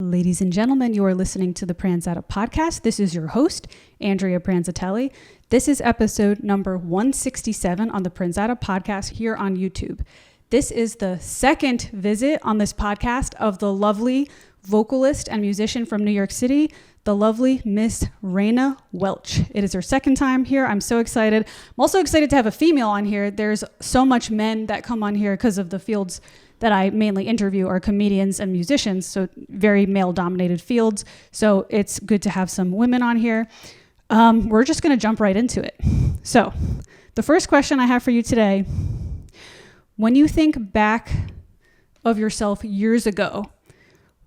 Ladies and gentlemen, you are listening to the Pranzata Podcast. This is your host, Andrea Pranzatelli. This is episode number 167 on the Pranzata Podcast here on YouTube. This is the second visit on this podcast of the lovely vocalist and musician from New York City, the lovely Miss Raina Welch. It is her second time here. I'm so excited. I'm also excited to have a female on here. There's so much men that come on here because of the fields that I mainly interview are comedians and musicians, so very male-dominated fields. So it's good to have some women on here. We're just going to jump right into it. So the first question I have for you today, when you think back of yourself years ago,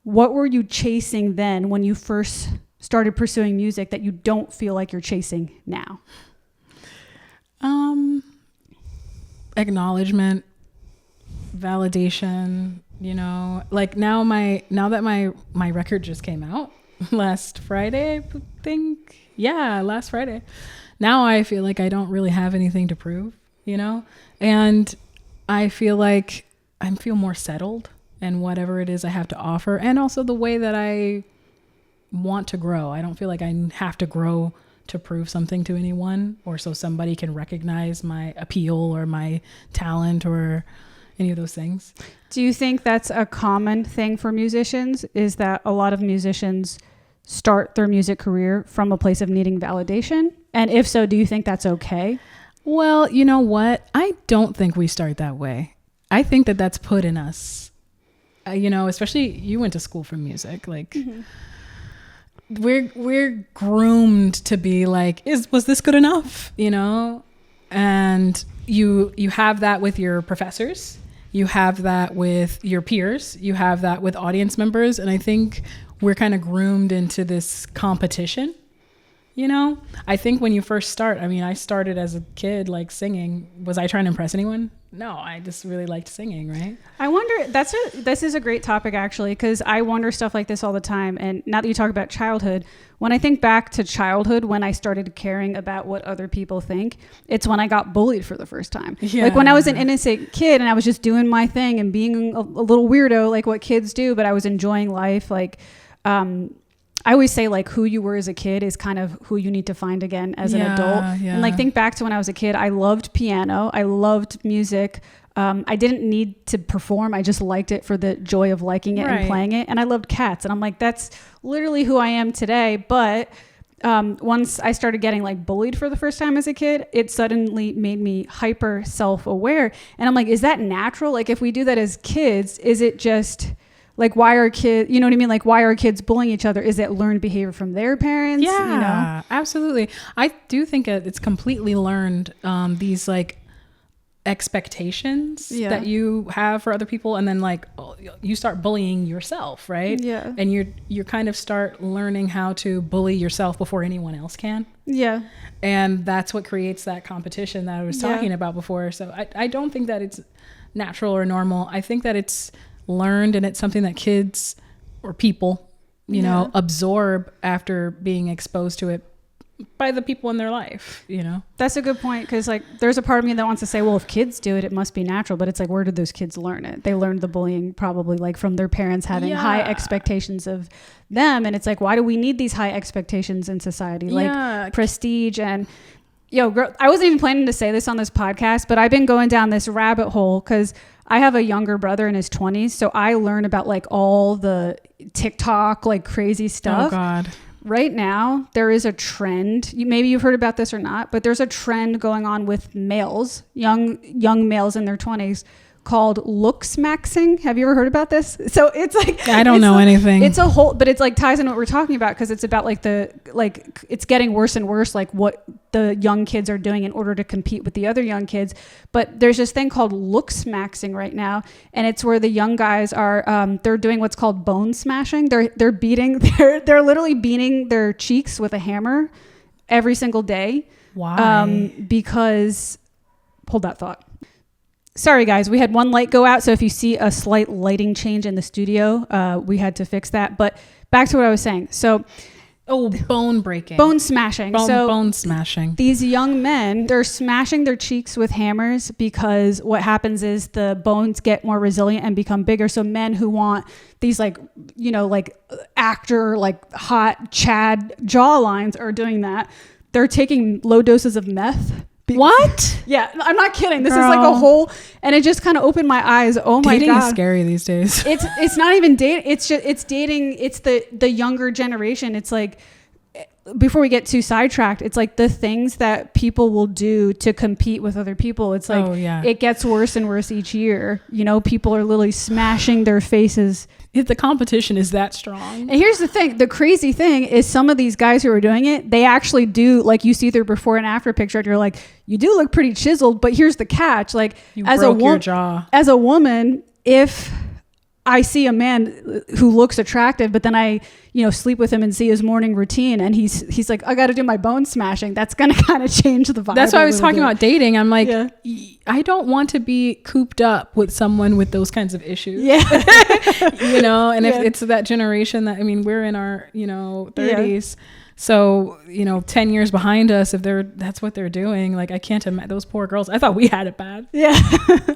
what were you chasing then when you first started pursuing music that you don't feel like you're chasing now? Acknowledgement, validation, like now that my record just came out last Friday, I think. Yeah, last Friday. Now I feel like I don't really have anything to prove, and I feel like I feel more settled in whatever it is I have to offer, and also the way that I want to grow. I don't feel like I have to grow to prove something to anyone, or so somebody can recognize my appeal or my talent or any of those things. Do you think that's a common thing for musicians? Is that a lot of musicians start their music career from a place of needing validation? And if so, do you think that's okay? Well, you know what? I don't think we start that way. I think that that's put in us. Especially you went to school for music. Like, we're groomed to be like, was this good enough? And you have that with your professors. You have that with your peers. You have that with audience members. And I think we're kind of groomed into this competition. I think when you first start, I started as a kid, like singing. Was I trying to impress anyone? No, I just really liked singing, right? I wonder, this is a great topic actually, because I wonder stuff like this all the time. And now that you talk about childhood, when I think back to childhood, when I started caring about what other people think, it's when I got bullied for the first time. Yeah. Like when I was an innocent kid and I was just doing my thing and being a little weirdo, like what kids do, but I was enjoying life. Like, I always say like who you were as a kid is kind of who you need to find again as an adult. Yeah. And like think back to when I was a kid, I loved piano. I loved music. I didn't need to perform. I just liked it for the joy of liking it and playing it. And I loved cats. And I'm like, that's literally who I am today. But once I started getting like bullied for the first time as a kid, it suddenly made me hyper self-aware. And I'm like, is that natural? Like if we do that as kids, is it just... like, why are kids, you know what I mean? Like, why are kids bullying each other? Is it learned behavior from their parents? Yeah, absolutely. I do think it's completely learned, these like expectations that you have for other people. And then like you start bullying yourself, right? Yeah. And you kind of start learning how to bully yourself before anyone else can. Yeah. And that's what creates that competition that I was talking about before. So I don't think that it's natural or normal. I think that it's learned, and it's something that kids or people absorb after being exposed to it by the people in their life. That's a good point, because like there's a part of me that wants to say, well, if kids do it, it must be natural. But it's like, where did those kids learn it? They learned the bullying probably like from their parents having high expectations of them. And it's like, why do we need these high expectations in society? Like prestige and I wasn't even planning to say this on this podcast, but I've been going down this rabbit hole because I have a younger brother in his 20s. So I learn about like all the TikTok, like crazy stuff. Oh God. Right now, there is a trend. Maybe you've heard about this or not, but there's a trend going on with males, young males in their 20s, called looks maxing. Have you ever heard about this? So it's like, I don't know anything. It's a whole, but it's like ties into what we're talking about, because it's about like it's getting worse and worse, like what the young kids are doing in order to compete with the other young kids. But there's this thing called looks maxing right now, and it's where the young guys are they're doing what's called bone smashing. They're literally beating their cheeks with a hammer every single day. Why? Because hold that thought. Sorry, guys, we had one light go out. So if you see a slight lighting change in the studio, we had to fix that. But back to what I was saying. So Oh, bone breaking. Bone smashing. Bone smashing. These young men, they're smashing their cheeks with hammers because what happens is the bones get more resilient and become bigger. So men who want these like, you know, like actor, like hot Chad jawlines are doing that. They're taking low doses of meth. What? Yeah, I'm not kidding. This is like a whole, and it just kind of opened my eyes. Oh my God. Dating is scary these days. It's not even dating. It's just, it's dating. It's the younger generation. It's like, before we get too sidetracked, it's like the things that people will do to compete with other people. It's like, it gets worse and worse each year. You know, people are literally smashing their faces. The competition is that strong. And here's the thing. The crazy thing is some of these guys who are doing it, they actually do, like you see their before and after picture and you're like, you do look pretty chiseled, but here's the catch. Like you broke your jaw. As a woman, if I see a man who looks attractive, but then I, you know, sleep with him and see his morning routine and he's like, I got to do my bone smashing. That's going to kind of change the vibe. That's why I was talking about dating. I'm like, I don't want to be cooped up with someone with those kinds of issues. Yeah. You know, and if it's that generation that, I mean, we're in our, you know, 30s. Yeah. So, you know, 10 years behind us, if that's what they're doing, like I can't imagine those poor girls. I thought we had it bad. Yeah.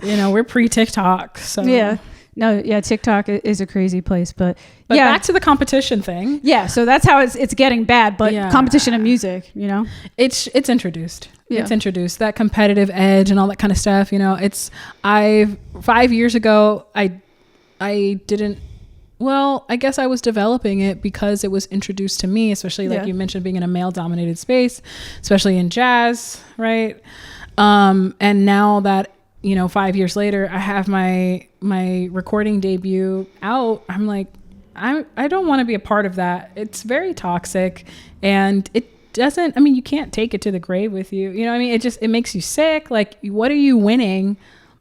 You know, we're pre-TikTok. So yeah. No, yeah, TikTok is a crazy place, but yeah. Back to the competition thing. Yeah, so that's how it's getting bad, but competition in music, you know, it's introduced. Yeah. It's introduced that competitive edge and all that kind of stuff. You know, 5 years ago, I didn't. Well, I guess I was developing it because it was introduced to me, especially like you mentioned, being in a male-dominated space, especially in jazz, right? And now that, you know, 5 years later, I have my recording debut out. I'm like, I don't want to be a part of that. It's very toxic, and it doesn't. I mean, you can't take it to the grave with you. You know what I mean? It makes you sick. Like, what are you winning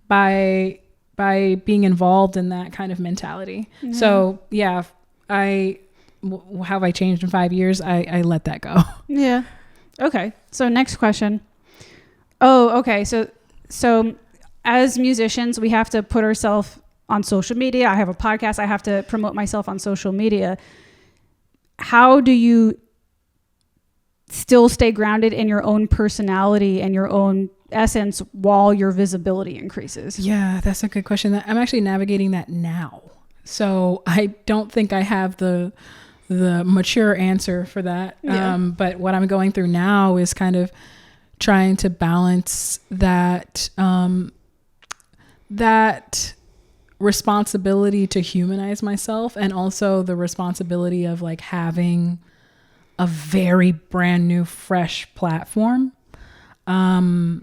by being involved in that kind of mentality? Yeah. So yeah, how have I changed in 5 years? I let that go. Yeah. Okay. So next question. Oh, okay. So as musicians, we have to put ourselves on social media. I have a podcast. I have to promote myself on social media. How do you still stay grounded in your own personality and your own essence while your visibility increases? Yeah, that's a good question. I'm actually navigating that now. So I don't think I have the mature answer for that. Yeah. But what I'm going through now is kind of trying to balance that that responsibility to humanize myself, and also the responsibility of like having a very brand new, fresh platform. Yeah,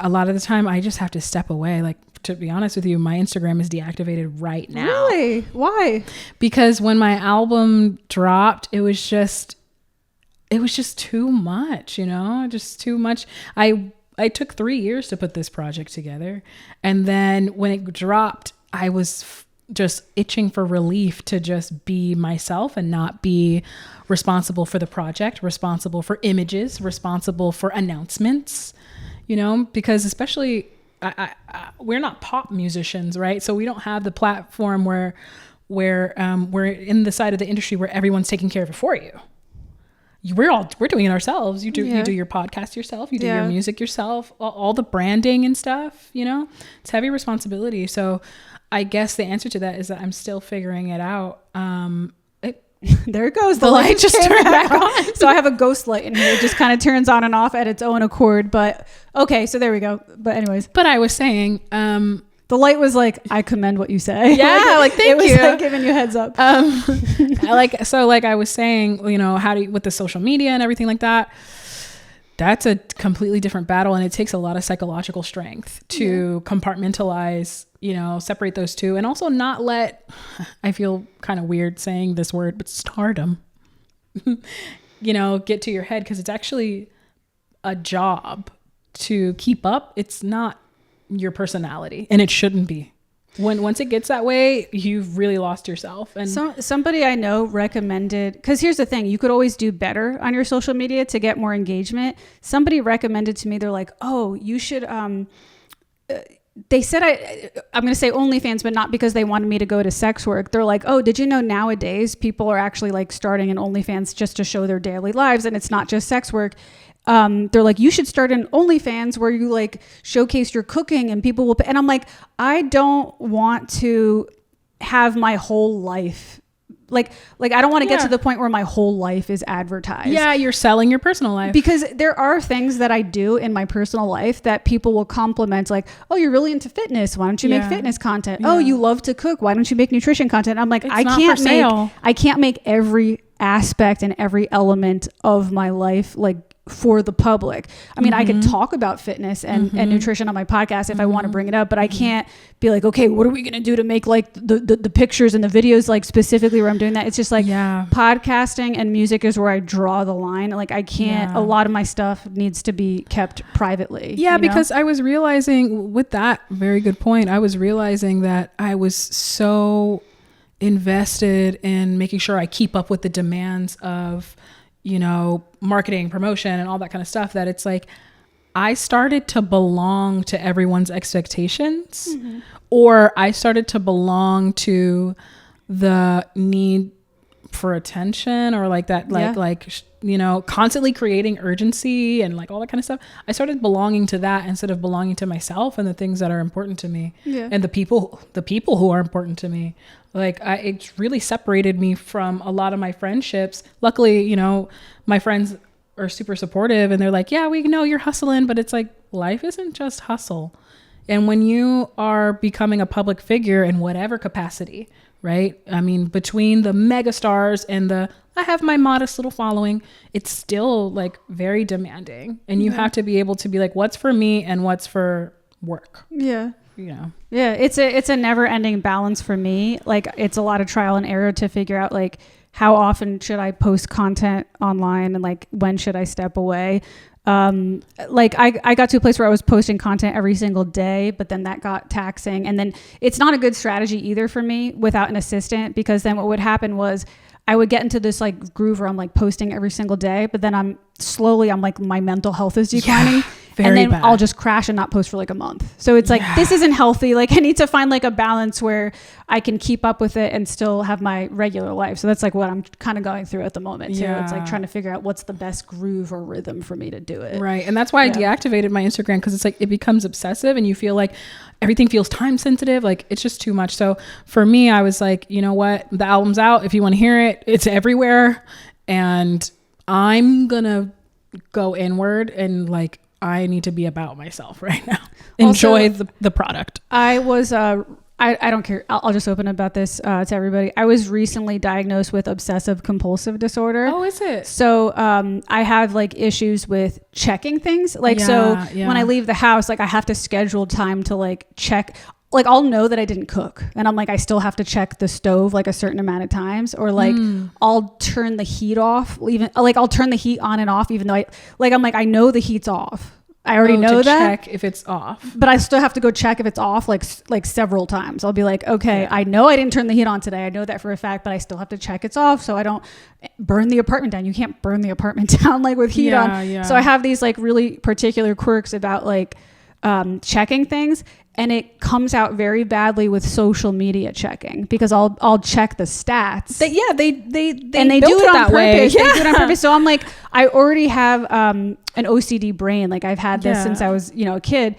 a lot of the time I just have to step away. Like, to be honest with you, my Instagram is deactivated right now. Really? Why? Because when my album dropped, it was just too much, you know, just too much. I took 3 years to put this project together. And then when it dropped, I was just itching for relief to just be myself and not be responsible for the project, responsible for images, responsible for announcements, you know, because especially we're not pop musicians, right? So we don't have the platform where we're in the side of the industry where everyone's taking care of it for you. We're doing it ourselves. You do your podcast yourself. You do your music yourself. All the branding and stuff. You know, it's heavy responsibility. So, I guess the answer to that is that I'm still figuring it out. There it goes. The light just turned back on. So I have a ghost light in here. It just kind of turns on and off at its own accord. But okay, so there we go. But anyways, but I was saying, the light was like, I commend what you say. Yeah, like thank you. It was like giving you heads up. Like I was saying, you know, how do you, with the social media and everything like that, that's a completely different battle, and it takes a lot of psychological strength to compartmentalize, you know, separate those two, and also not let, I feel kind of weird saying this word, but stardom, you know, get to your head, because it's actually a job to keep up. It's not your personality, and it shouldn't be. Once it gets that way, you've really lost yourself. And somebody I know recommended, because here's the thing, you could always do better on your social media to get more engagement. Somebody recommended to me, they're like, oh, you should they said, I'm going to say OnlyFans, but not because they wanted me to go to sex work. They're like, oh, did you know nowadays people are actually like starting an OnlyFans just to show their daily lives, and it's not just sex work. They're like, you should start an OnlyFans where you like showcase your cooking and people will pay. And I'm like, I don't want to have my whole life. Like I don't want to get to the point where my whole life is advertised. Yeah, you're selling your personal life. Because there are things that I do in my personal life that people will compliment, like, oh, you're really into fitness. Why don't you make fitness content? Yeah. Oh, you love to cook. Why don't you make nutrition content? I'm like, I can't make every aspect and every element of my life like for the public. I mean, I could talk about fitness and nutrition on my podcast if I want to bring it up, but I can't be like, okay, what are we going to do to make like the pictures and the videos like specifically where I'm doing that? It's just like podcasting and music is where I draw the line. Like I can't, a lot of my stuff needs to be kept privately. Yeah, because I was realizing with that, very good point. I was realizing that I was so invested in making sure I keep up with the demands of, marketing, promotion, and all that kind of stuff, that it's like I started to belong to everyone's expectations, or I started to belong to the need for attention, or like that, constantly creating urgency and like all that kind of stuff. I started belonging to that instead of belonging to myself and the things that are important to me and the people who are important to me. Like it really separated me from a lot of my friendships. Luckily, my friends are super supportive and they're like, yeah, we know you're hustling, but it's like, life isn't just hustle. And when you are becoming a public figure in whatever capacity, right? I mean, between the mega stars and I have my modest little following, it's still like very demanding. And you have to be able to be like, what's for me and what's for work? Yeah. Yeah. It's a never ending balance for me. Like it's a lot of trial and error to figure out like how often should I post content online and like when should I step away? Like I got to a place where I was posting content every single day, but then that got taxing. And then it's not a good strategy either for me without an assistant, because then what would happen was I would get into this like groove where I'm like posting every single day, but then I'm like my mental health is declining. And then I'll just crash and not post for like a month. So it's like, this isn't healthy. Like I need to find like a balance where I can keep up with it and still have my regular life. So that's like what I'm kind of going through at the moment too. It's like trying to figure out what's the best groove or rhythm for me to do it. Right. And that's why I deactivated my Instagram, because it's like, it becomes obsessive and you feel like everything feels time sensitive. Like it's just too much. So for me, I was like, you know what? The album's out. If you want to hear it, it's everywhere. And I'm going to go inward and like, I need to be about myself right now. Enjoy the product. I was, I don't care. I'll just open about this to everybody. I was recently diagnosed with obsessive compulsive disorder. Oh, is it? So I have like issues with checking things. Like, when I leave the house, like I have to schedule time to like check. Like I'll know that I didn't cook and I'm like, I still have to check the stove like a certain amount of times, or like I'll turn the heat off, even like I'll turn the heat on and off, even though I'm like, I know the heat's off. I already know that. Check if it's off. But I still have to go check if it's off like several times. I'll be like, okay, I know I didn't turn the heat on today. I know that for a fact, but I still have to check it's off so I don't burn the apartment down. You can't burn the apartment down like with heat on. Yeah. So I have these like really particular quirks about like checking things. And it comes out very badly with social media checking, because I'll check the stats. They do it on purpose. Yeah. They do it on purpose. So I'm like, I already have an OCD brain. Like I've had this since I was, a kid.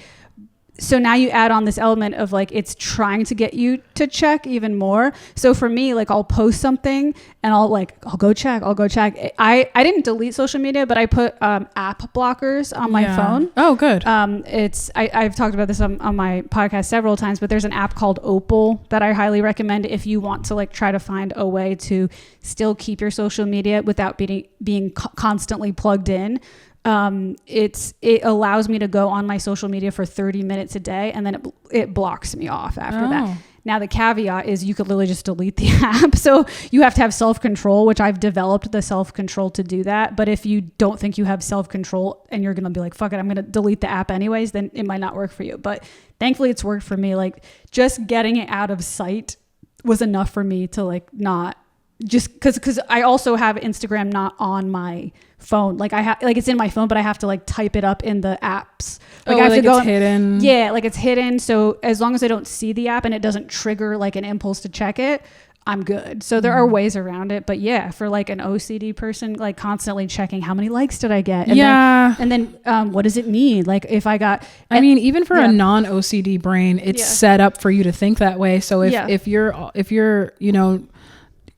So now you add on this element of like, it's trying to get you to check even more. So for me, like I'll post something and I'll go check. I didn't delete social media, but I put app blockers on my phone. Oh, good. I've talked about this on my podcast several times, but there's an app called Opal that I highly recommend if you want to like try to find a way to still keep your social media without being constantly plugged in. It allows me to go on my social media for 30 minutes a day, and then it blocks me off after that. Now the caveat is you could literally just delete the app. So you have to have self-control, which I've developed the self-control to do that. But if you don't think you have self-control and you're going to be like, fuck it, I'm going to delete the app anyways, then it might not work for you. But thankfully it's worked for me. Like just getting it out of sight was enough for me to like not just because I also have Instagram not on my phone. Like I have, like it's in my phone, but I have to like type it up in the apps. Like I have to go it's hidden. Yeah, like it's hidden. So as long as I don't see the app and it doesn't trigger like an impulse to check it, I'm good. So there are ways around it. But yeah, for like an OCD person, like constantly checking how many likes did I get? And then what does it mean? Like if I got, I mean, even for a non-OCD brain, it's set up for you to think that way. So if you're, you know,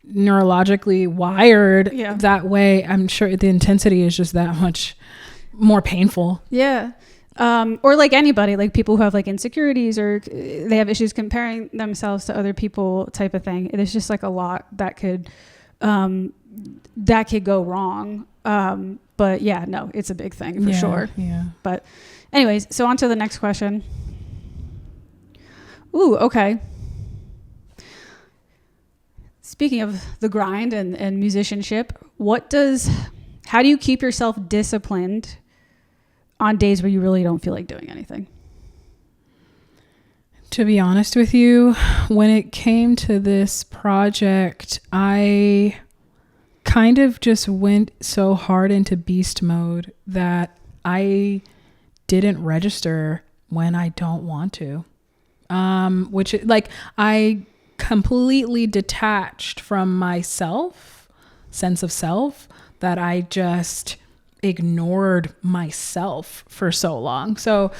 neurologically wired that way, I'm sure the intensity is just that much more painful. Yeah. Or like anybody, like people who have like insecurities or they have issues comparing themselves to other people type of thing. There's just like a lot that could go wrong. But yeah, no, it's a big thing for sure. Yeah. But anyways, so on to the next question. Ooh, okay. Speaking of the grind and musicianship, how do you keep yourself disciplined on days where you really don't feel like doing anything? To be honest with you, when it came to this project, I kind of just went so hard into beast mode that I didn't register when I don't want to. Which like I completely detached from myself, sense of self, that I just ignored myself for so long. So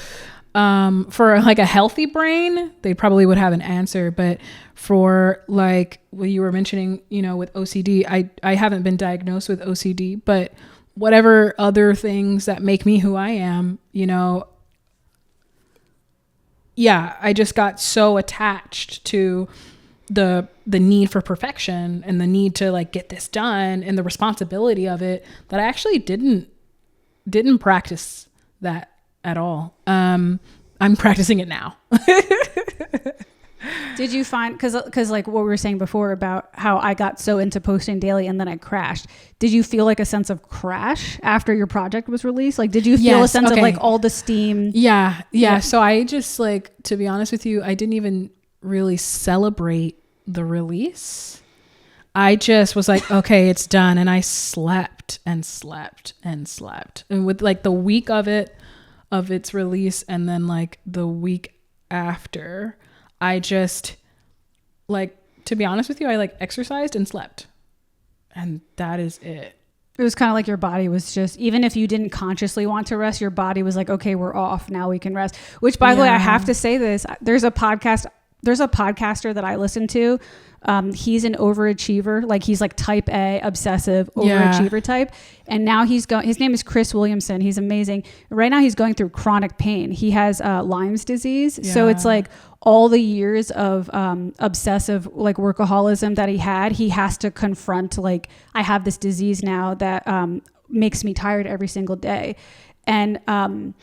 for like a healthy brain, they probably would have an answer. But for like what you were mentioning, you know, with OCD, I haven't been diagnosed with OCD, but whatever other things that make me who I am, you know, yeah, I just got so attached to the need for perfection and the need to like get this done and the responsibility of it that I actually didn't practice that at all. I'm practicing it now. Did you find, because like what we were saying before about how I got so into posting daily and then I crashed, did you feel like a sense of crash after your project was released? Like, did you feel a sense of like all the steam? Yeah. So I just like, to be honest with you, I didn't even really celebrate the release. I just was like, okay, it's done. And I slept and slept and slept. And with like the week of its release and then like the week after, I just like, to be honest with you, I like exercised and slept. And that is it. It was kind of like your body was just, even if you didn't consciously want to rest, your body was like, okay, we're off. Now we can rest. Which, by the way, I have to say this. There's a podcaster that I listen to. He's an overachiever. Like he's like type A, obsessive, overachiever type. And now his name is Chris Williamson. He's amazing. Right now he's going through chronic pain. He has Lyme's disease. Yeah. So it's like all the years of obsessive like workaholism that he has to confront, like, I have this disease now that makes me tired every single day. And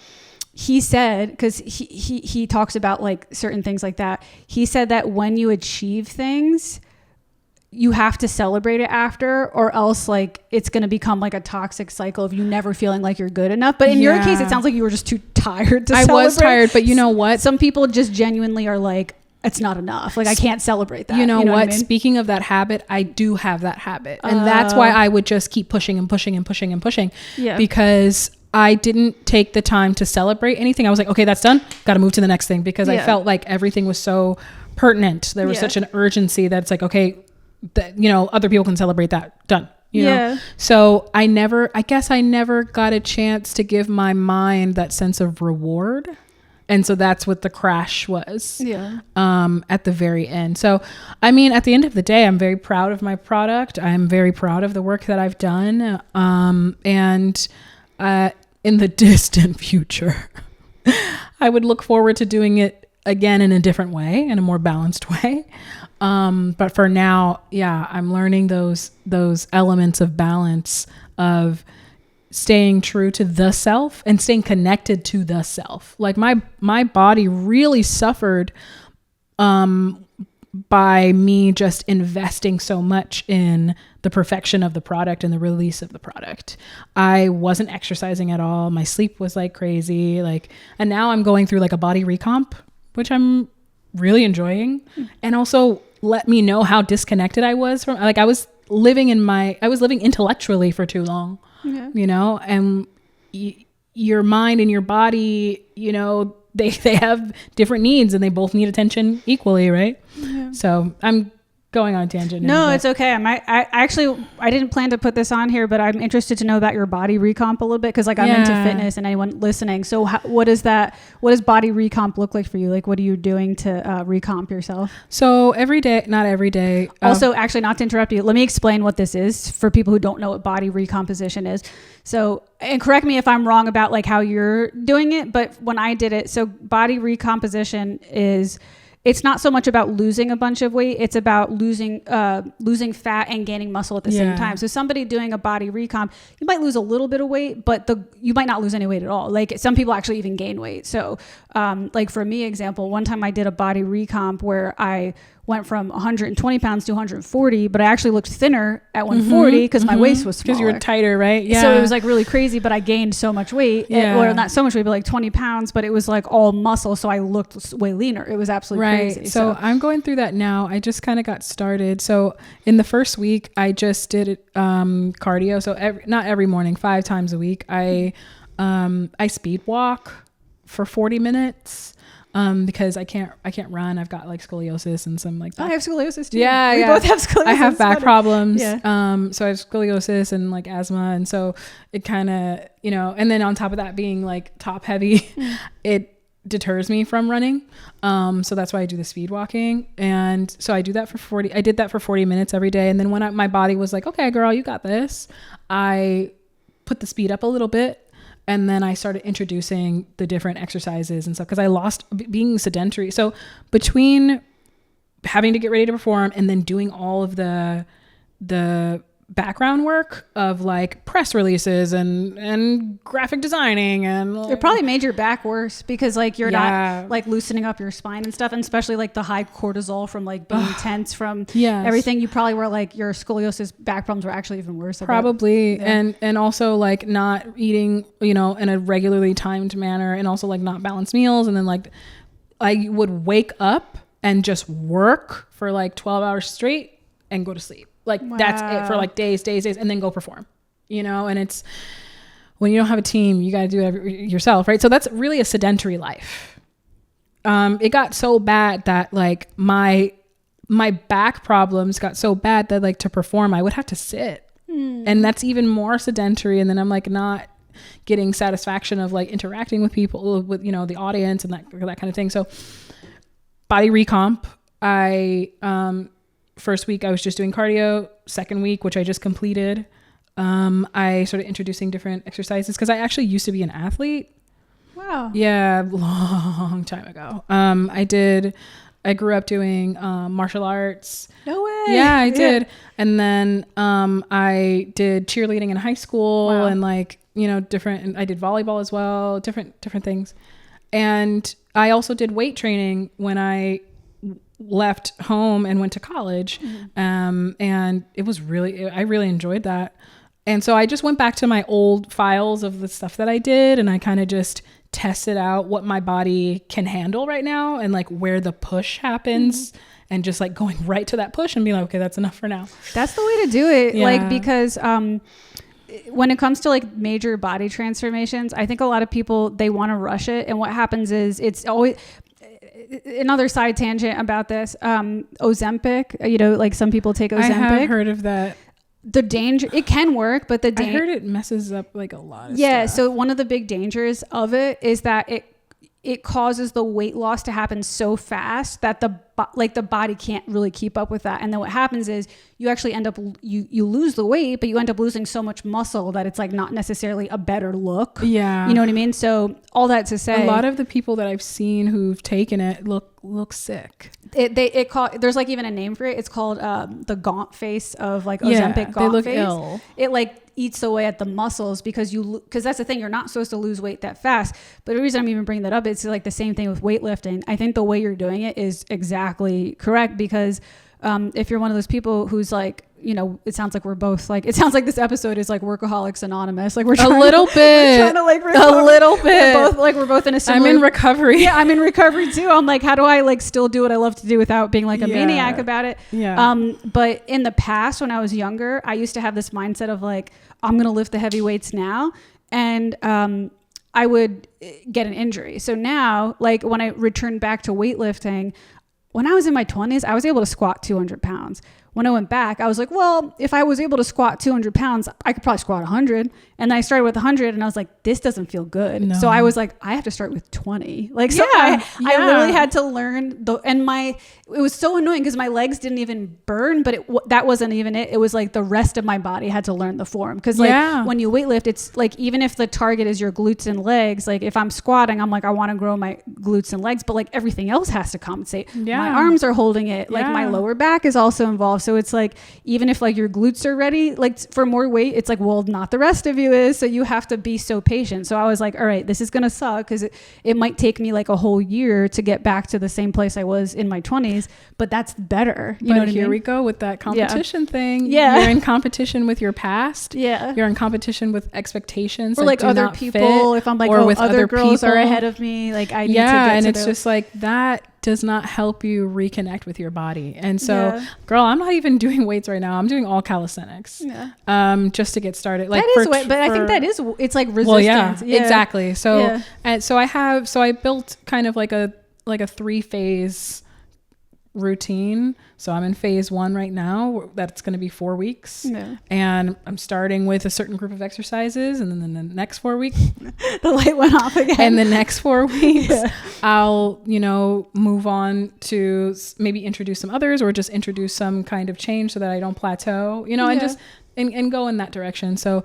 he said, because he talks about like certain things like that. He said that when you achieve things, you have to celebrate it after, or else like it's going to become like a toxic cycle of you never feeling like you're good enough. But in your case, it sounds like you were just too tired to celebrate. I was tired, but you know what? Some people just genuinely are like, it's not enough. Like I can't celebrate that. You know what? I mean? Speaking of that habit, I do have that habit. And that's why I would just keep pushing and pushing and pushing and pushing. Yeah. Because I didn't take the time to celebrate anything. I was like, okay, that's done. Got to move to the next thing, because I felt like everything was so pertinent. There was such an urgency that it's like, okay, that, you know, other people can celebrate that. Done. You know? So I guess I never got a chance to give my mind that sense of reward. And so that's what the crash was at the very end. So, I mean, at the end of the day, I'm very proud of my product. I'm very proud of the work that I've done. And in the distant future, I would look forward to doing it again in a different way, in a more balanced way. But for now, I'm learning those elements of balance, of staying true to the self and staying connected to the self. Like my body really suffered by me just investing so much in the perfection of the product and the release of the product. I wasn't exercising at all. My sleep was like crazy. And now I'm going through like a body recomp, which I'm really enjoying. And also let me know how disconnected I was from, I was living intellectually for too long, you know, and your mind and your body, you know, they have different needs and they both need attention equally, right? Yeah. So I'm going on a tangent now. No, it's okay. I didn't plan to put this on here, but I'm interested to know about your body recomp a little bit because like I'm into fitness and anyone listening. So what does body recomp look like for you? Like what are you doing to recomp yourself? So not every day. Also, actually, not to interrupt you, let me explain what this is for people who don't know what body recomposition is. So, and correct me if I'm wrong about like how you're doing it, but when I did it, so body recomposition it's not so much about losing a bunch of weight. It's about losing fat and gaining muscle at the same time. So somebody doing a body recomp, you might lose a little bit of weight, but you might not lose any weight at all. Like some people actually even gain weight. So like for me, example, one time I did a body recomp where I went from 120 pounds to 140, but I actually looked thinner at 140 because my waist was smaller. Because you were tighter, right? Yeah. So it was like really crazy, but I gained so much weight, or not so much weight, but like 20 pounds, but it was like all muscle. So I looked way leaner. It was absolutely crazy. So I'm going through that now. I just kind of got started. So in the first week, I just did cardio. So not every morning, 5 times a week. I speed walk for 40 minutes. Because I can't run. I've got like scoliosis and some like I have scoliosis too. Yeah, we both have scoliosis. I have back problems. Yeah. So I have scoliosis and like asthma, and so it kind of, you know, and then on top of that being like top heavy, it deters me from running. So that's why I do the speed walking, and so I do that for 40. I did that for 40 minutes every day, and then when my body was like, okay, girl, you got this, I put the speed up a little bit. And then I started introducing the different exercises and stuff because I lost being sedentary. So between having to get ready to perform and then doing all of the background work of like press releases and graphic designing, and it probably made your back worse because like you're not like loosening up your spine and stuff, and especially like the high cortisol from like being tense from everything. You probably were like your scoliosis back problems were actually even worse. Probably. And also like not eating, you know, in a regularly timed manner, and also like not balanced meals. And then like I would wake up and just work for like 12 hours straight and go to sleep. Like that's it for like days, and then go perform, you know. And it's when you don't have a team, you got to do it yourself, right? So that's really a sedentary life. It got so bad that like my back problems got so bad that like to perform, I would have to sit, and that's even more sedentary. And then I'm like not getting satisfaction of like interacting with people, with, you know, the audience and that kind of thing. So body recomp, first week I was just doing cardio. Second week, which I just completed, I started introducing different exercises because I actually used to be an athlete. Wow. Yeah, long time ago. I grew up doing martial arts. No way. Yeah, I did. And then I did cheerleading in high school and like, you know, and I did volleyball as well, different things. And I also did weight training when I left home and went to college. And it was I really enjoyed that. And so I just went back to my old files of the stuff that I did, and I kind of just tested out what my body can handle right now and like where the push happens, and just like going right to that push and being like, okay, that's enough for now. That's the way to do it. Like, because when it comes to like major body transformations, I think a lot of people, they want to rush it. And what happens is it's always another side tangent about this. Ozempic, you know, like some people take Ozempic. I have heard of that. The danger, it can work, but I heard it messes up like a lot of stuff. So one of the big dangers of it is that it causes the weight loss to happen so fast that the body can't really keep up with that. And then what happens is you actually end up, you lose the weight, but you end up losing so much muscle that it's like not necessarily a better look. Yeah. You know what I mean? So all that to say, a lot of the people that I've seen who've taken it look sick. There's like even a name for it. It's called the gaunt face of like Ozempic gaunt they look face. Ill. It like eats away at the muscles because that's the thing, you're not supposed to lose weight that fast. But the reason I'm even bringing that up, it's like the same thing with weightlifting. I think the way you're doing it is exactly correct because if you're one of those people who's like, you know, it sounds like we're both like, it sounds like this episode is like Workaholics Anonymous. Like we're trying a little bit, we're trying to like recover. A little bit. We're both in a similar. I'm in recovery. Yeah, I'm in recovery too. I'm like, how do I like still do what I love to do without being like a maniac about it? Yeah. But in the past, when I was younger, I used to have this mindset of like, I'm gonna lift the heavy weights now, and I would get an injury. So now, like when I returned back to weightlifting, when I was in my 20s, I was able to squat 200 pounds. When I went back, I was like, well, if I was able to squat 200 pounds, I could probably squat 100. And then I started with 100 and I was like, this doesn't feel good. No. So I was like, I have to start with 20. Like, so I literally had to learn it was so annoying because my legs didn't even burn, but that wasn't even it. It was like the rest of my body had to learn the form. Cause like when you weightlift, it's like, even if the target is your glutes and legs, like if I'm squatting, I'm like, I want to grow my glutes and legs, but like everything else has to compensate. My arms are holding it. Like my lower back is also involved. So it's like, even if like your glutes are ready, like for more weight, it's like, well, not the rest of you is. So you have to be so patient. So I was like, all right, this is going to suck because it might take me like a whole year to get back to the same place I was in my 20s, but that's better. You know what here I mean? We go with that competition thing. Yeah. You're in competition with your past. Yeah. You're in competition with expectations. Or like other people. If I'm like, or with other girls are ahead of me, like I need to get and to it's just like that does not help you reconnect with your body. And so, girl, I'm not even doing weights right now. I'm doing all calisthenics. Just to get started. Like that is what, but I think that is, it's like resistance. Well, exactly. So, and so I built kind of like a 3-phase routine. So I'm in phase 1 right now. That's going to be 4 weeks. And I'm starting with a certain group of exercises. And then the next 4 weeks, the light went off again. And the next 4 weeks, I'll, move on to maybe introduce some others or just introduce some kind of change so that I don't plateau, and just, and go in that direction. So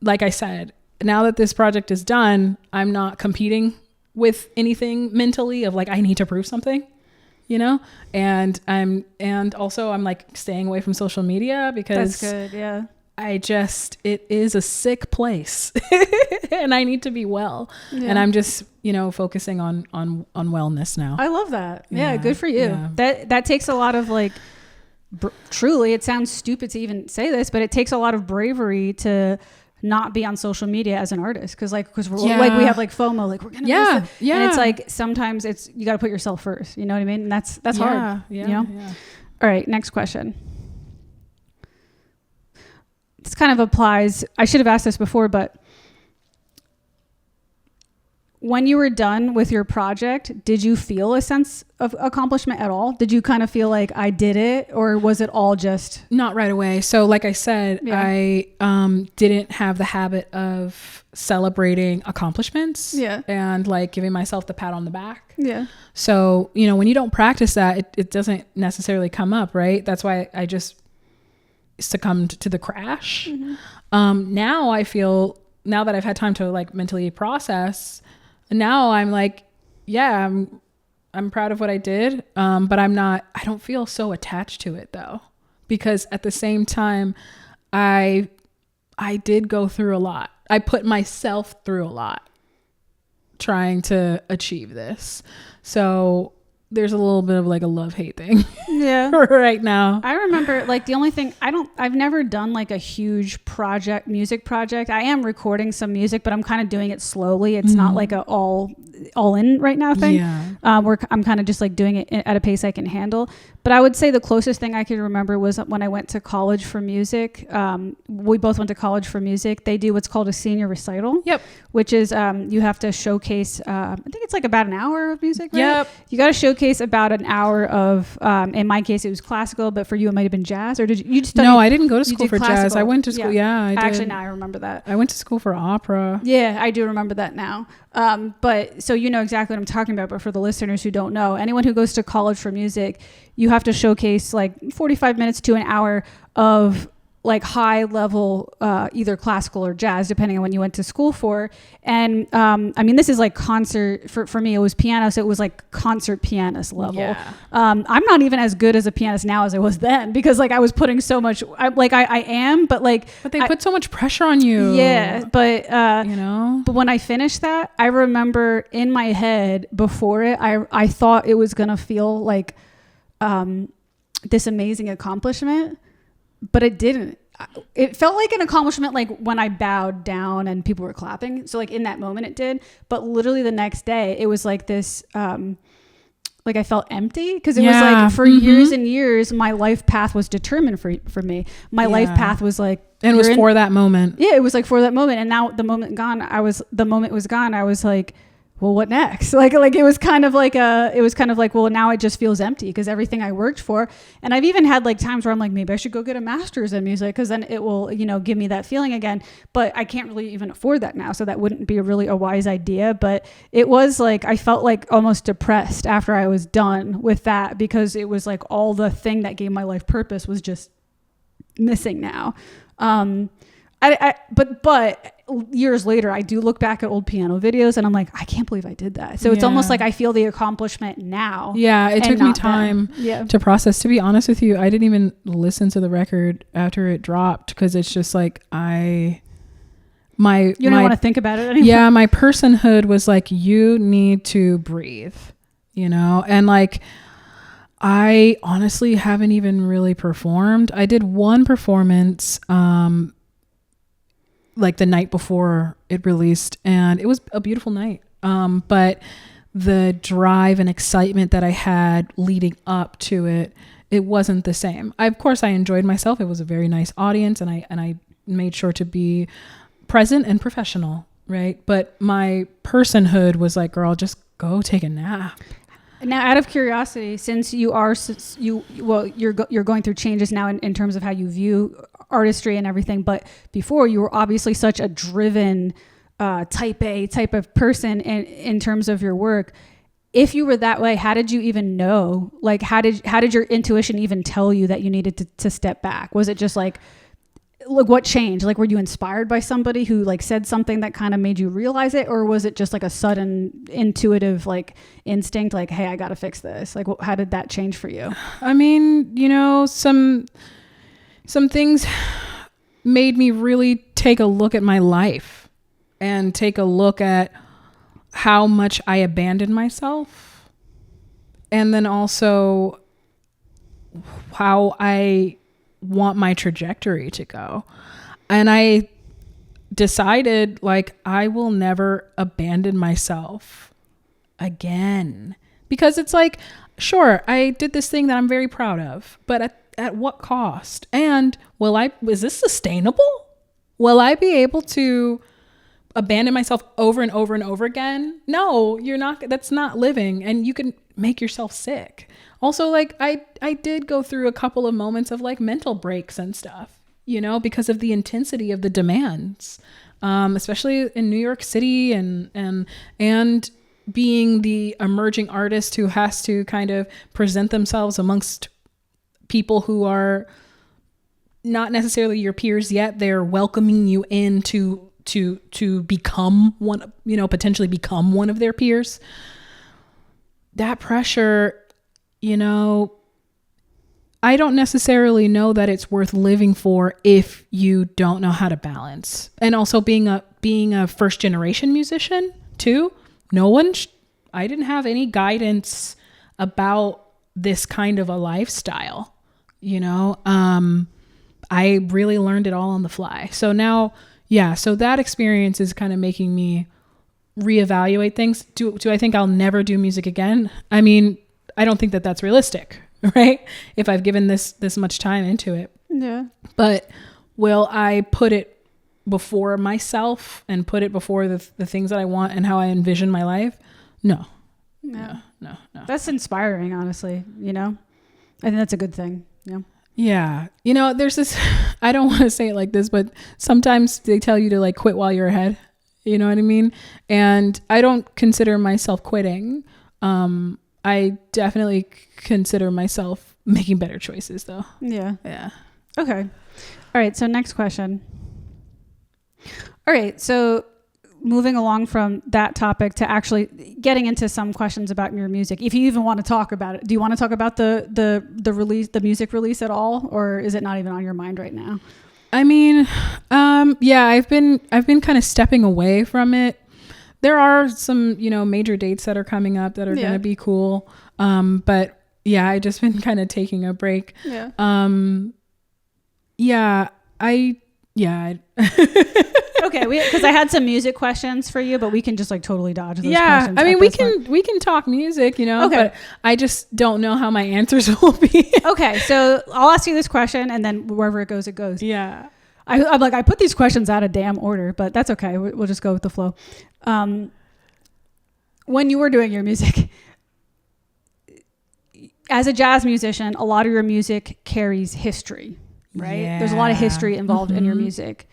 like I said, now that this project is done, I'm not competing with anything mentally of like, I need to prove something. And also I'm like staying away from social media because that's good. Yeah. It is a sick place and I need to be well. And I'm just, focusing on wellness now. I love that. Yeah. Good for you. That takes a lot of like, truly, it sounds stupid to even say this, but it takes a lot of bravery to not be on social media as an artist because like we have like FOMO, like we're gonna miss it. And it's like sometimes it's you got to put yourself first, you know what I mean? And that's hard. All right, next question. This kind of applies, I should have asked this before, but when you were done with your project, did you feel a sense of accomplishment at all? Did you kind of feel like I did it, or was it all just not right away? So like I said, I didn't have the habit of celebrating accomplishments and like giving myself the pat on the back. So, when you don't practice that, it doesn't necessarily come up, right? That's why I just succumbed to the crash. Now I feel, now that I've had time to like mentally process, now I'm like, I'm proud of what I did. But I don't feel so attached to it though, because at the same time, I did go through a lot. I put myself through a lot trying to achieve this. So there's a little bit of like a love-hate thing right now. I remember like the only thing I've never done like a huge music project. I am recording some music, but I'm kind of doing it slowly. It's not like a all in right now thing. I'm kind of just like doing it at a pace I can handle. But I would say the closest thing I can remember was when I went to college for music. We both went to college for music. They do what's called a senior recital. Which is you have to showcase, I think it's like about an hour of music, right? You got to showcase about an hour of, in my case, it was classical, but for you, it might have been jazz. Or did you just study? No, I didn't go to school for jazz. I went to school. I did. Actually, now I remember that. I went to school for opera. Yeah, I do remember that now. But so you know exactly what I'm talking about. But for the listeners who don't know, anyone who goes to college for music, you have to showcase like 45 minutes to an hour of like high level, either classical or jazz, depending on when you went to school for. And I mean, this is like concert for me. It was piano, so it was like concert pianist level. I'm not even as good as a pianist now as I was then, because like I was putting so much. I am, but they put so much pressure on you. But But when I finished that, I remember in my head before it, I thought it was gonna feel like this amazing accomplishment, but it didn't. It felt like an accomplishment, like when I bowed down and people were clapping. So like in that moment it did, but literally the next day it was like this, like I felt empty because it was like for years and years, my life path was determined for me. My life path was like, and it was for that moment. Yeah. It was like for that moment. And now the moment was gone. I was like, well, what next? Like it was kind of like, well, now it just feels empty because everything I worked for. And I've even had like times where I'm like, maybe I should go get a master's in music because then it will, give me that feeling again. But I can't really even afford that now. So that wouldn't be really a wise idea. But it was like, I felt like almost depressed after I was done with that because it was like all the thing that gave my life purpose was just missing now. But years later, I do look back at old piano videos and I'm like, I can't believe I did that. So it's almost like I feel the accomplishment now. Yeah, it took me time to process. To be honest with you, I didn't even listen to the record after it dropped because it's just like you don't want to think about it anymore. Yeah, my personhood was like, you need to breathe, and like I honestly haven't even really performed. I did one performance like the night before it released, and it was a beautiful night. But the drive and excitement that I had leading up to it, it wasn't the same. Of course I enjoyed myself. It was a very nice audience and I made sure to be present and professional, right? But my personhood was like, girl, just go take a nap. Now, out of curiosity, since you're going through changes now in terms of how you view artistry and everything, but before you were obviously such a driven type A type of person in terms of your work. If you were that way, how did you even know? Like, how did your intuition even tell you that you needed to step back? Was it just like what changed? Like, were you inspired by somebody who like said something that kind of made you realize it? Or was it just like a sudden intuitive like instinct? Like, hey, I got to fix this. Like, how did that change for you? I mean, some things made me really take a look at my life and take a look at how much I abandoned myself. And then also how I want my trajectory to go. And I decided like I will never abandon myself again, because it's like, sure, I did this thing that I'm very proud of, but at what cost? And is this sustainable? Will I be able to abandon myself over and over and over again? No, you're not. That's not living, and you can make yourself sick. Also, like I did go through a couple of moments of like mental breaks and stuff, because of the intensity of the demands, especially in New York City and being the emerging artist who has to kind of present themselves amongst people who are not necessarily your peers yet. They're welcoming you in to become one, potentially become one of their peers. That pressure, I don't necessarily know that it's worth living for if you don't know how to balance. And also being a first generation musician too. I didn't have any guidance about this kind of a lifestyle, I really learned it all on the fly. So now, so that experience is kind of making me reevaluate things. Do I think I'll never do music again? I mean, I don't think that that's realistic, right? If I've given this much time into it. Yeah. But will I put it before myself and put it before the things that I want and how I envision my life? No. That's inspiring, honestly. I think that's a good thing. Yeah. Yeah. There's this, I don't want to say it like this, but sometimes they tell you to like quit while you're ahead. You know what I mean? And I don't consider myself quitting. I definitely consider myself making better choices though. Yeah. Yeah. Okay. All right. So next question. All right. So moving along from that topic to actually getting into some questions about your music, if you even want to talk about it. Do you want to talk about the release, the music release at all, or is it not even on your mind right now? I mean, I've been kind of stepping away from it. There are some, major dates that are coming up that are going to be cool. But Yeah, I just been kind of taking a break. Yeah. Okay, because I had some music questions for you, but we can just like totally dodge those questions. I mean, we can talk music, Okay. but I just don't know how my answers will be. Okay, so I'll ask you this question, and then wherever it goes, it goes. Yeah. I'm like, I put these questions out of damn order, but that's okay. We'll just go with the flow. When you were doing your music, as a jazz musician, a lot of your music carries history, right? Yeah. There's a lot of history involved in your music.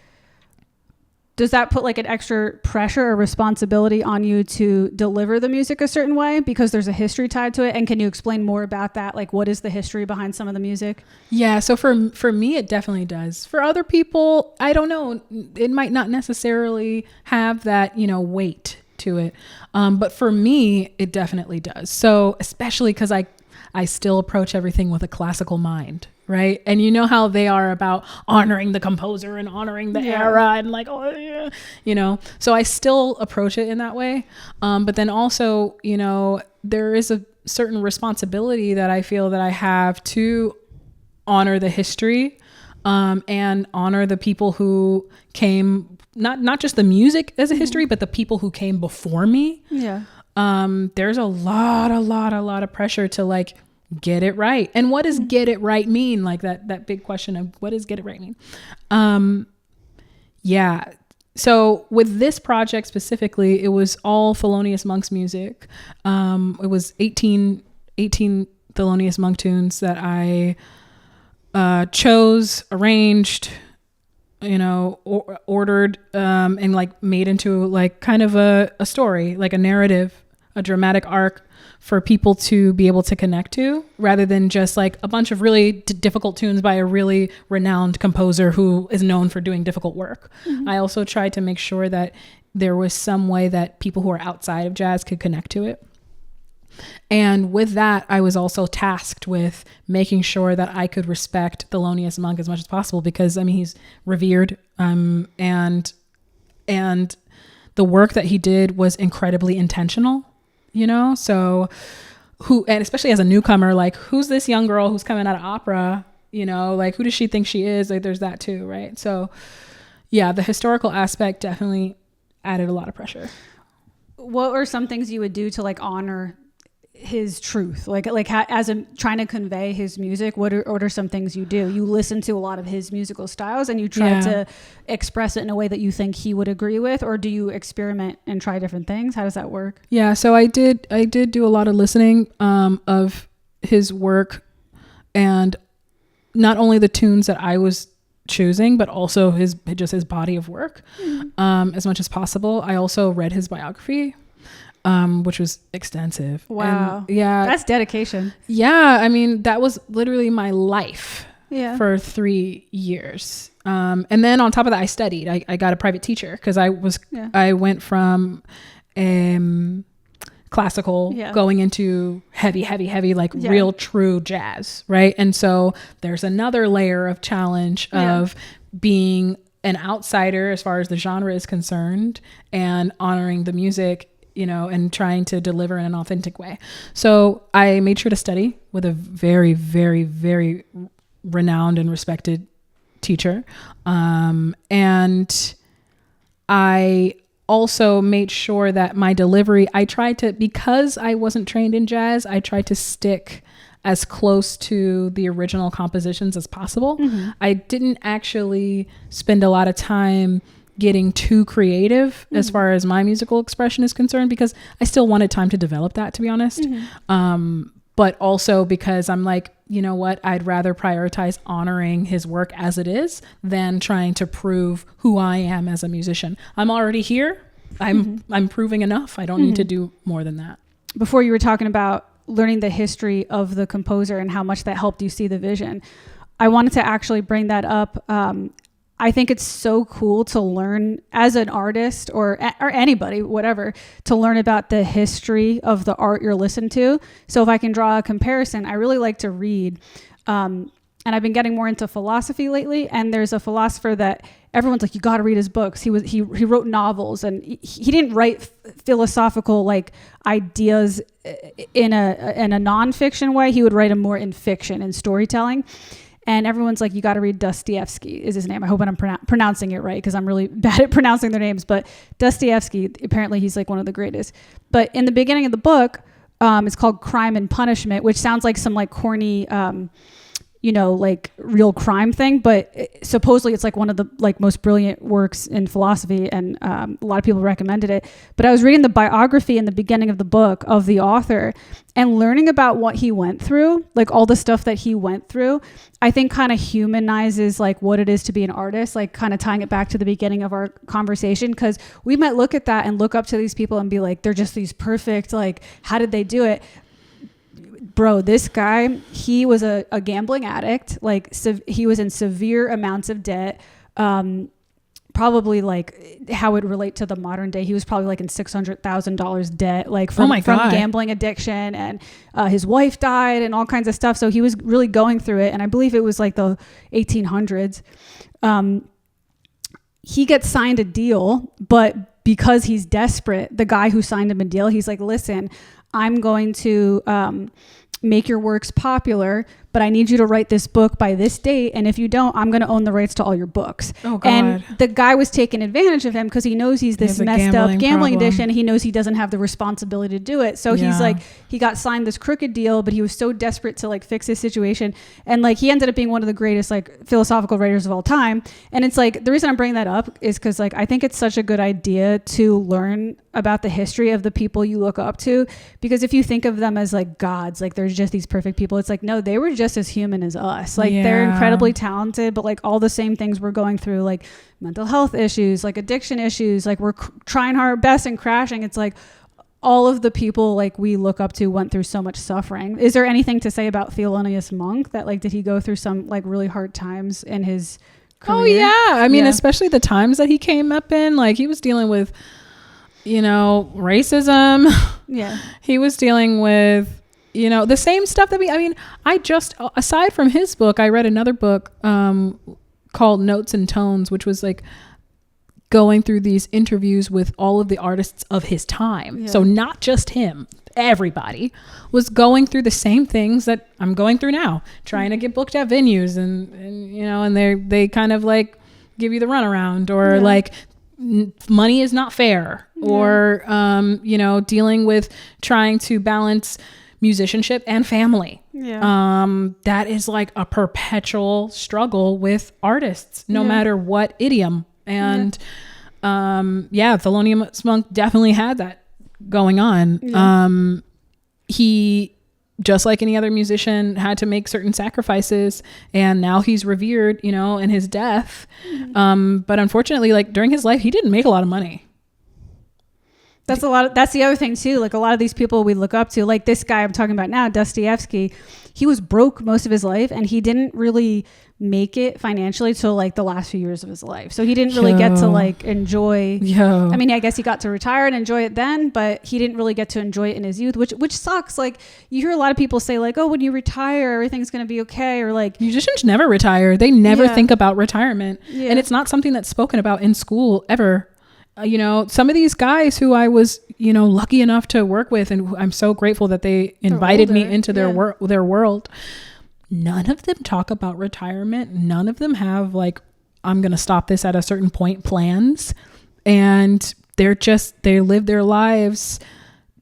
Does that put like an extra pressure or responsibility on you to deliver the music a certain way because there's a history tied to it? And can you explain more about that? Like, what is the history behind some of the music? Yeah. So for me, it definitely does. For other people, I don't know. It might not necessarily have that, weight to it. But for me, it definitely does. So especially because I still approach everything with a classical mind. Right. And you know how they are about honoring the composer and honoring the era and like, so I still approach it in that way. But then also, there is a certain responsibility that I feel that I have to honor the history and honor the people who came, not just the music as a history, but the people who came before me. Yeah. There's a lot of pressure to like, get it right. And what does get it right mean? Like that big question of what does get it right mean? So with this project specifically, it was all Thelonious Monk's music. It was 18 Thelonious Monk tunes that I chose, arranged, ordered, and like made into like kind of a story, like a narrative, a dramatic arc for people to be able to connect to, rather than just like a bunch of really difficult tunes by a really renowned composer who is known for doing difficult work. Mm-hmm. I also tried to make sure that there was some way that people who are outside of jazz could connect to it. And with that, I was also tasked with making sure that I could respect Thelonious Monk as much as possible, because he's revered, and the work that he did was incredibly intentional. So and especially as a newcomer, like, who's this young girl who's coming out of opera, like, who does she think she is? Like, there's that too. Right. So yeah, the historical aspect definitely added a lot of pressure. What were some things you would do to like honor his truth? Like as a trying to convey his music, what are some things you do? You listen to a lot of his musical styles and you try to express it in a way that you think he would agree with, or do you experiment and try different things? How does that work? Yeah, so I did do a lot of listening of his work, and not only the tunes that I was choosing, but also his body of work, as much as possible. I also read his biography, which was extensive. Wow. And that's dedication. Yeah. That was literally my life for 3 years. And then on top of that, I studied. I got a private teacher because I went from classical going into heavy, like real true jazz. Right. And so there's another layer of challenge of being an outsider as far as the genre is concerned and honoring the music, and trying to deliver in an authentic way. So I made sure to study with a very, very, very renowned and respected teacher. And I also made sure that my delivery, because I wasn't trained in jazz, I tried to stick as close to the original compositions as possible. Mm-hmm. I didn't actually spend a lot of time getting too creative as far as my musical expression is concerned, because I still wanted time to develop that, to be honest. Mm-hmm. But also because I'm like, you know what, I'd rather prioritize honoring his work as it is than trying to prove who I am as a musician. I'm already here. I'm proving enough. I don't need to do more than that. Before, you were talking about learning the history of the composer and how much that helped you see the vision. I wanted to actually bring that up. I think it's so cool to learn as an artist or anybody, whatever, to learn about the history of the art you're listening to. So if I can draw a comparison, I really like to read And I've been getting more into philosophy lately. And there's a philosopher that everyone's like, you got to read his books. He wrote novels, and he didn't write philosophical like ideas in a nonfiction way. He would write them more in fiction and storytelling. And everyone's like, you got to read Dostoevsky is his name. I hope I'm pronouncing it right, because I'm really bad at pronouncing their names. But Dostoevsky, apparently he's like one of the greatest. But in the beginning of the book, it's called Crime and Punishment, which sounds like some like corny, like real crime thing. But supposedly it's like one of the like most brilliant works in philosophy. And a lot of people recommended it. But I was reading the biography in the beginning of the book of the author, and learning about what he went through, like all the stuff that he went through, I think kind of humanizes like what it is to be an artist, like kind of tying it back to the beginning of our conversation. Because we might look at that and look up to these people and be like, they're just these perfect, like, how did they do it? Bro, this guy, he was a gambling addict. Like, he was in severe amounts of debt. Probably like how it relate to the modern day. He was probably like in $600,000 debt, like from gambling addiction, and his wife died and all kinds of stuff. So he was really going through it. And I believe it was like the 1800s. He gets signed a deal, but because he's desperate, the guy who signed him a deal, he's like, listen, I'm going to make your works popular, but I need you to write this book by this date. And if you don't, I'm going to own the rights to all your books. Oh, God. And the guy was taking advantage of him because he knows he's this messed up gambling addiction. He knows he doesn't have the responsibility to do it. So he's like, he got signed this crooked deal, but he was so desperate to like fix his situation. And like, he ended up being one of the greatest like philosophical writers of all time. And it's like, the reason I'm bringing that up is because like, I think it's such a good idea to learn about the history of the people you look up to, because if you think of them as like gods, like there's just these perfect people, it's like, no, they were just as human as us. Like they're incredibly talented, but like all the same things we're going through, like mental health issues, like addiction issues, like we're trying our best and crashing. It's like all of the people like we look up to went through so much suffering. Is there anything to say about Thelonious Monk, that like, did he go through some like really hard times in his career? Oh yeah. I mean, especially the times that he came up in, like he was dealing with, racism. Yeah. He was dealing with, the same stuff that aside from his book, I read another book called Notes and Tones, which was like going through these interviews with all of the artists of his time. Yeah. So not just him, everybody was going through the same things that I'm going through now, trying to get booked at venues and they kind of like give you the runaround, or like money is not fair, or dealing with trying to balance musicianship and family. That is like a perpetual struggle with artists, no matter what idiom. And Thelonious Monk definitely had that going on. He, just like any other musician, had to make certain sacrifices, and now he's revered, in his death. But unfortunately, like during his life, he didn't make a lot of money. That's the other thing too. Like a lot of these people we look up to, like this guy I'm talking about now, Dostoevsky, he was broke most of his life, and he didn't really make it financially till like the last few years of his life. So he didn't really get to like enjoy. I mean, I guess he got to retire and enjoy it then, but he didn't really get to enjoy it in his youth, which sucks. Like you hear a lot of people say like, oh, when you retire, everything's going to be okay. Or like musicians never retire. They never think about retirement. And it's not something that's spoken about in school ever. Some of these guys who I was, lucky enough to work with, and I'm so grateful that they invited me into their world. None of them talk about retirement. None of them have like, I'm going to stop this at a certain point plans. And they live their lives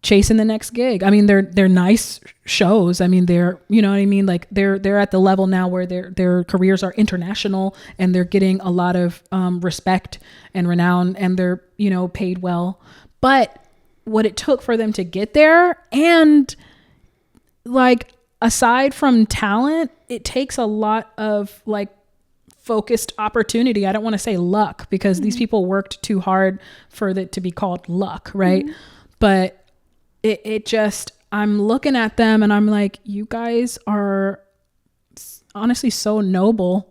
chasing the next gig. I mean, they're nice shows. I mean, they're, like they're at the level now where their careers are international, and they're getting a lot of respect and renown, and they're, paid well. But what it took for them to get there, and like, aside from talent, it takes a lot of like focused opportunity. I don't want to say luck, because these people worked too hard for it to be called luck. Right. But it just, I'm looking at them and I'm like, you guys are honestly so noble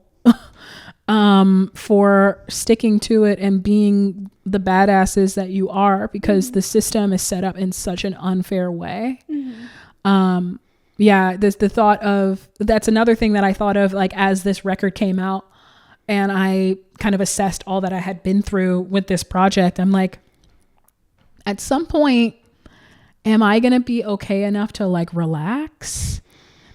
for sticking to it and being the badasses that you are, because the system is set up in such an unfair way. the thought of, that's another thing that I thought of, like, as this record came out and I kind of assessed all that I had been through with this project. I'm like, at some point, am I going to be okay enough to like relax?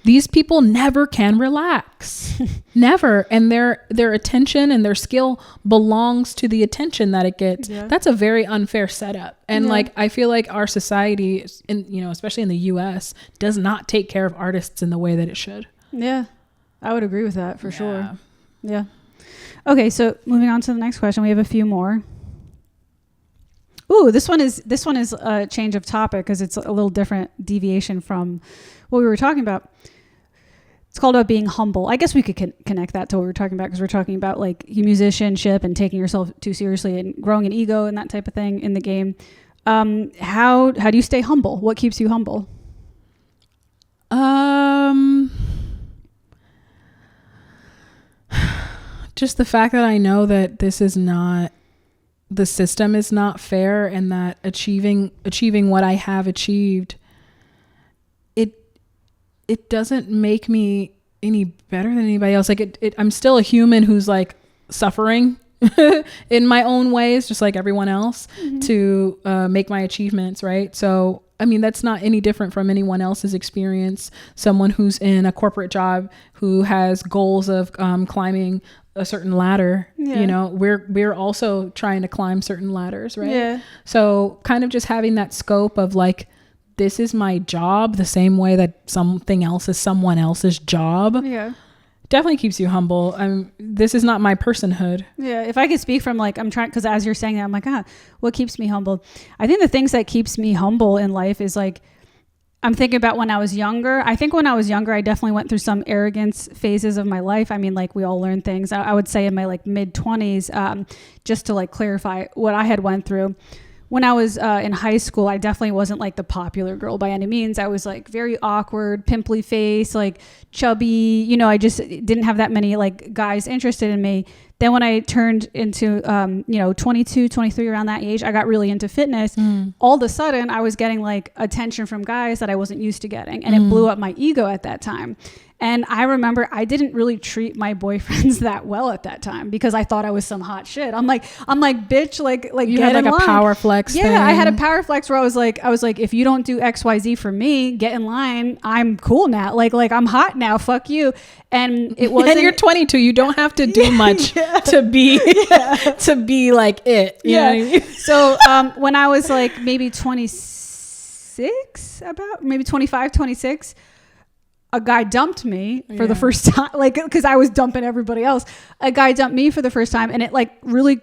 These people never can relax. Never. And their attention and their skill belongs to the attention that it gets. Yeah. That's a very unfair setup. And like, I feel like our society, especially in the US, does not take care of artists in the way that it should. Yeah, I would agree with that for sure. Yeah. Okay, so moving on to the next question. We have a few more. Ooh, this one is a change of topic because it's a little different deviation from what we were talking about. It's called about being humble. I guess we could connect that to what we were talking about, because we're talking about like musicianship and taking yourself too seriously and growing an ego and that type of thing in the game. How do you stay humble? What keeps you humble? Just the fact that I know that the system is not fair, and that achieving what I have achieved, it doesn't make me any better than anybody else. Like I'm still a human who's like suffering in my own ways, just like everyone else, to make my achievements. Right. So, I mean, that's not any different from anyone else's experience. Someone who's in a corporate job who has goals of climbing a certain ladder, we're also trying to climb certain ladders. Right. Yeah. So kind of just having that scope of like, this is my job, the same way that something else is someone else's job. Yeah. Definitely keeps you humble. This is not my personhood. Yeah. If I could speak from like, I'm trying, because as you're saying that, I'm like, what keeps me humble? I think the things that keeps me humble in life is like, I'm thinking about when I was younger. I think when I was younger, I definitely went through some arrogance phases of my life. I mean, like we all learn things. I would say in my like mid 20s, just to like clarify what I had went through. When I was in high school, I definitely wasn't like the popular girl by any means. I was like very awkward, pimply face, like chubby. I just didn't have that many like guys interested in me. Then when I turned into, 22, 23, around that age, I got really into fitness. All of a sudden, I was getting like attention from guys that I wasn't used to getting. And it blew up my ego at that time. And I remember I didn't really treat my boyfriends that well at that time because I thought I was some hot shit. I'm like, bitch, like you get had like in line. A power flex. Yeah, thing. I had a power flex where I was like, if you don't do XYZ for me, get in line. I'm cool now. Like I'm hot now. Fuck you. And it wasn't. And you're 22. You don't have to do much to be like it. You know what I mean? So when I was like maybe 26, maybe 25, 26. A guy dumped me for the first time, like, because I was dumping everybody else. A guy dumped me for the first time, and it like really,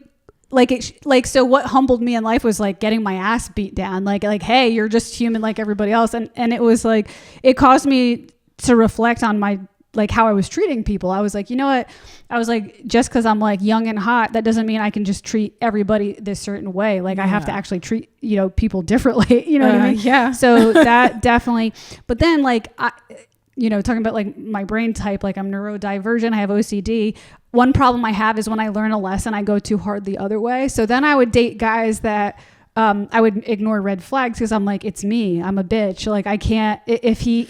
so what humbled me in life was like getting my ass beat down, like, hey, you're just human like everybody else, and it was like, it caused me to reflect on my like how I was treating people. I was like, you know what? I was like, just because I'm like young and hot, that doesn't mean I can just treat everybody this certain way. Like I have to actually treat people differently. You know what I mean? Yeah. So that definitely. But then like talking about like my brain type, like I'm neurodivergent, I have OCD. One problem I have is when I learn a lesson, I go too hard the other way. So then I would date guys that I would ignore red flags because I'm like, it's me. I'm a bitch. Like I can't, if he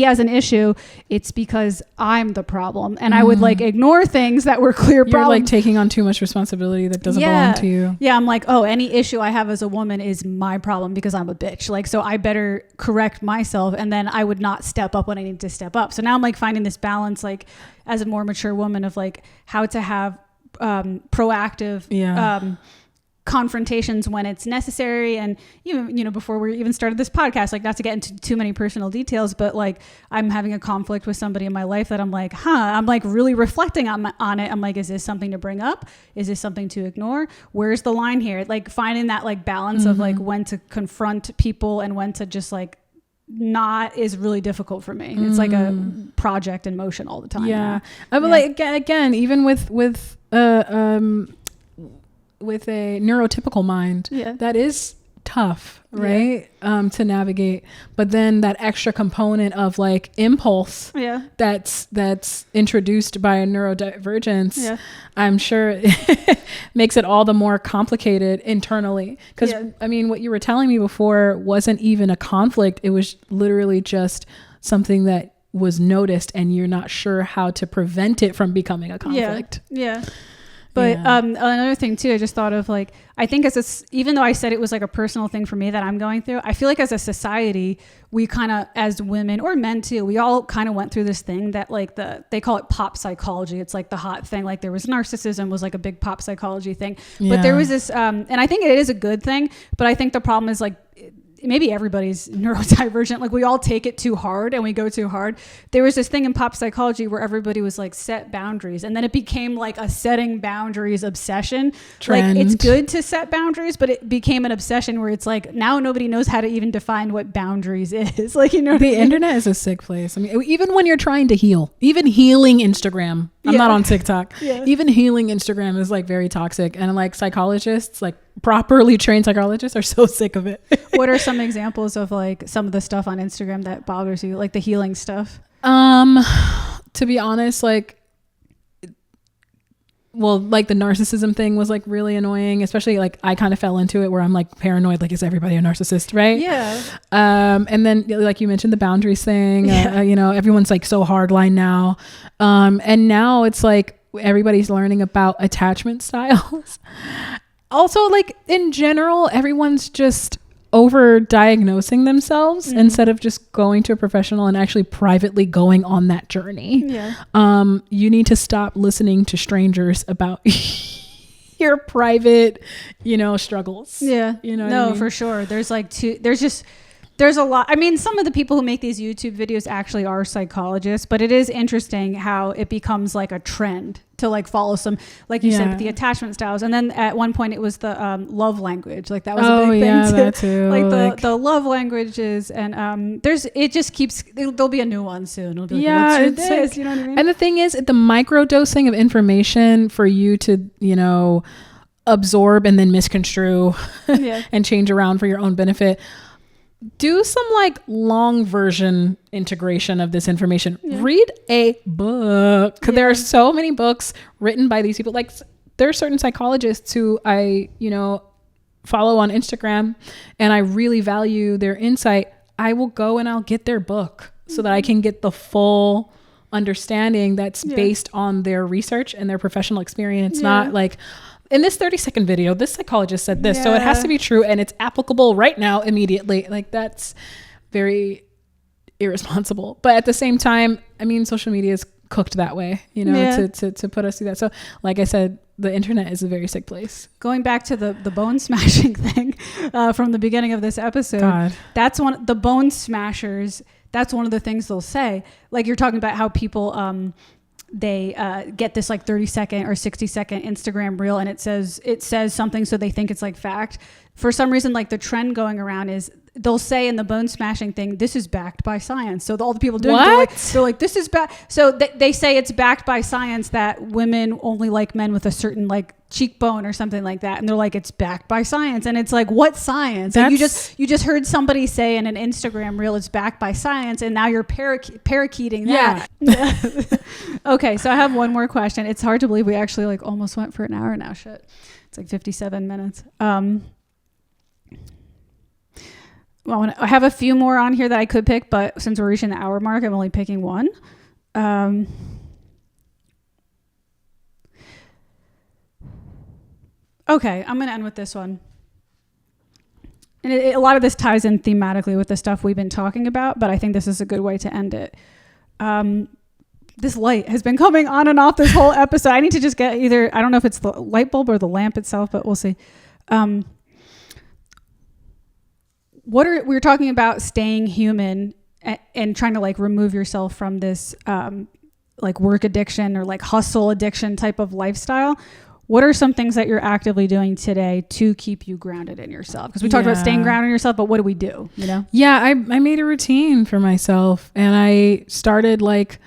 has an issue, it's because I'm the problem. And I would like ignore things that were clear problems. You're like taking on too much responsibility that doesn't belong to you. Yeah. I'm like, oh, any issue I have as a woman is my problem because I'm a bitch. Like, so I better correct myself. And then I would not step up when I need to step up. So now I'm like finding this balance, like as a more mature woman, of like how to have proactive, confrontations when it's necessary. And even before we even started this podcast, like not to get into too many personal details, but like I'm having a conflict with somebody in my life that I'm like, I'm like really reflecting on it. I'm like, is this something to bring up? Is this something to ignore? Where's the line here? Like finding that like balance of like when to confront people and when to just like not is really difficult for me. It's like a project in motion all the time. But like again, even with a neurotypical mind, that is tough, right? To navigate. But then that extra component of like impulse that's introduced by a neurodivergence, I'm sure makes it all the more complicated internally. Because I mean, what you were telling me before wasn't even a conflict. It was literally just something that was noticed and you're not sure how to prevent it from becoming a conflict. Yeah. But another thing too, I just thought of like, I think even though I said it was like a personal thing for me that I'm going through, I feel like as a society, we kind of, as women or men too, we all kind of went through this thing that like they call it pop psychology. It's like the hot thing. Like there was narcissism was like a big pop psychology thing, but there was this, and I think it is a good thing, but I think the problem is like, maybe everybody's neurodivergent. Like we all take it too hard and we go too hard. There was this thing in pop psychology where everybody was like set boundaries, and then it became like a setting boundaries obsession. Trend. Like it's good to set boundaries, but it became an obsession where it's like now nobody knows how to even define what boundaries is. Like, you know, the internet is a sick place. I mean, even when you're trying to heal, even healing Instagram, I'm not on TikTok. Even healing Instagram is like very toxic, and like psychologists, like properly trained psychologists, are so sick of it. What are some examples of like some of the stuff on Instagram that bothers you, like the healing stuff? To be honest, like, well, like the narcissism thing was like really annoying, especially like I kind of fell into it where I'm like paranoid, like is everybody a narcissist, right? Yeah. And then like you mentioned the boundaries thing, you know, everyone's like so hardline now. And now it's like everybody's learning about attachment styles. Also, like in general, everyone's just over diagnosing themselves instead of just going to a professional and actually privately going on that journey. You need to stop listening to strangers about your private, you know, struggles. You know what I mean? For sure. There's a lot. I mean, some of the people who make these YouTube videos actually are psychologists, but it is interesting how it becomes like a trend to like follow some, like you said, with the attachment styles. And then at one point it was the love language. Like that was a big thing too. That too. Like the love languages, and there'll be a new one soon. It'll be like, this, you know what I mean? And the thing is, the micro dosing of information for you to, you know, absorb and then misconstrue and change around for your own benefit. Do some like long version integration of this information. Read a book. There are so many books written by these people. Like there are certain psychologists who I, you know, follow on Instagram, and I really value their insight. I will go and I'll get their book so that I can get the full understanding that's based on their research and their professional experience, not like, in this 30-second video, this psychologist said this, so it has to be true and it's applicable right now, immediately. Like that's very irresponsible. But at the same time, I mean, social media is cooked that way, you know, to put us through that. So like I said, the internet is a very sick place. Going back to the bone smashing thing from the beginning of this episode, that's the bone smashers. That's one of the things they'll say. Like you're talking about how people, they get this like 30-second or 60-second Instagram reel, and it says something, so they think it's like fact. For some reason, like the trend going around is they'll say in the bone smashing thing, this is backed by science. So all the people doing it, they're like this is so they say it's backed by science that women only like men with a certain like cheekbone or something like that, and they're like it's backed by science, and it's like what science? And you just heard somebody say in an Instagram reel it's backed by science, and now you're parakeeting that. Okay, so I have one more question. It's hard to believe we actually like almost went for an hour now. Shit, it's like 57 minutes. Well, I have a few more on here that I could pick, but since we're reaching the hour mark, I'm only picking one. Okay, I'm going to end with this one. And a lot of this ties in thematically with the stuff we've been talking about, but I think this is a good way to end it. This light has been coming on and off this whole episode. I need to just get I don't know if it's the light bulb or the lamp itself, but we'll see. We were talking about staying human and trying to like remove yourself from this like work addiction or like hustle addiction type of lifestyle. What are some things that you're actively doing today to keep you grounded in yourself? Because we talked about staying grounded in yourself, but what do we do? You know? Yeah, I made a routine for myself, and I started like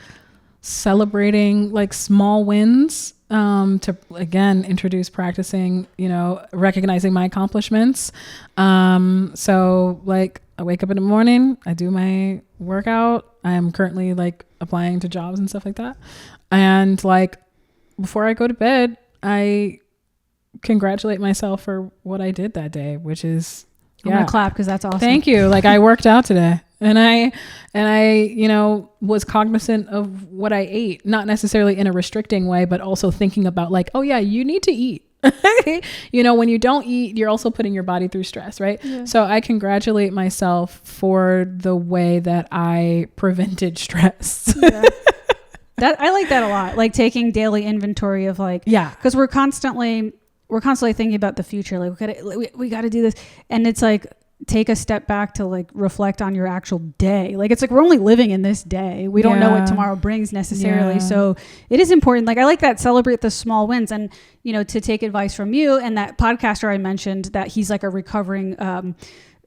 celebrating like small wins to again introduce practicing, you know, recognizing my accomplishments. So like I wake up in the morning, I do my workout. I am currently like applying to jobs and stuff like that. And like before I go to bed, I congratulate myself for what I did that day, which is I'm gonna clap because that's awesome. Thank you. Like I worked out today. And I, was cognizant of what I ate, not necessarily in a restricting way, but also thinking about like, oh yeah, you need to eat. When you don't eat, you're also putting your body through stress, right? Yeah. So I congratulate myself for the way that I prevented stress. Yeah. That I like that a lot. Like taking daily inventory of like, because we're constantly thinking about the future. Like we got to do this, and it's like take a step back to like reflect on your actual day. Like it's like we're only living in this day. We don't know what tomorrow brings necessarily. So it is important. Like I like that, celebrate the small wins, and to take advice from you and that podcaster I mentioned, that he's like a recovering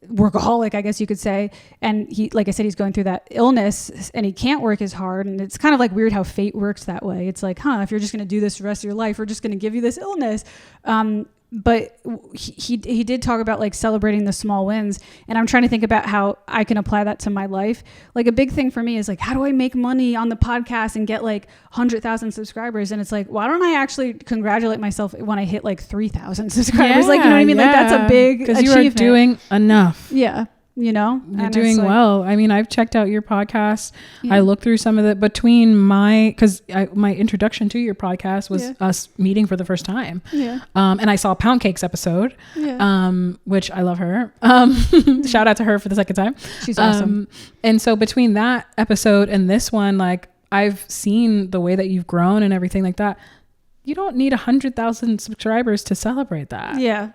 workaholic, I guess you could say, and he, like I said, he's going through that illness and he can't work as hard, and it's kind of like weird how fate works that way. It's like, if you're just going to do this the rest of your life, we're just going to give you this illness. But he did talk about like celebrating the small wins, and I'm trying to think about how I can apply that to my life. Like a big thing for me is like, how do I make money on the podcast and get like 100,000 subscribers? And it's like, why don't I actually congratulate myself when I hit like 3,000 subscribers? Like, you know what I mean? Like that's a big achievement. Because you are doing enough. Yeah. You're doing well. I mean, I've checked out your podcast. Yeah. I looked through some of it between because my introduction to your podcast was us meeting for the first time. Yeah. And I saw Pound Cake's episode, which I love her. Shout out to her for the second time. She's awesome. And so between that episode and this one, like I've seen the way that you've grown and everything like that. You don't need 100,000 subscribers to celebrate that. Yeah.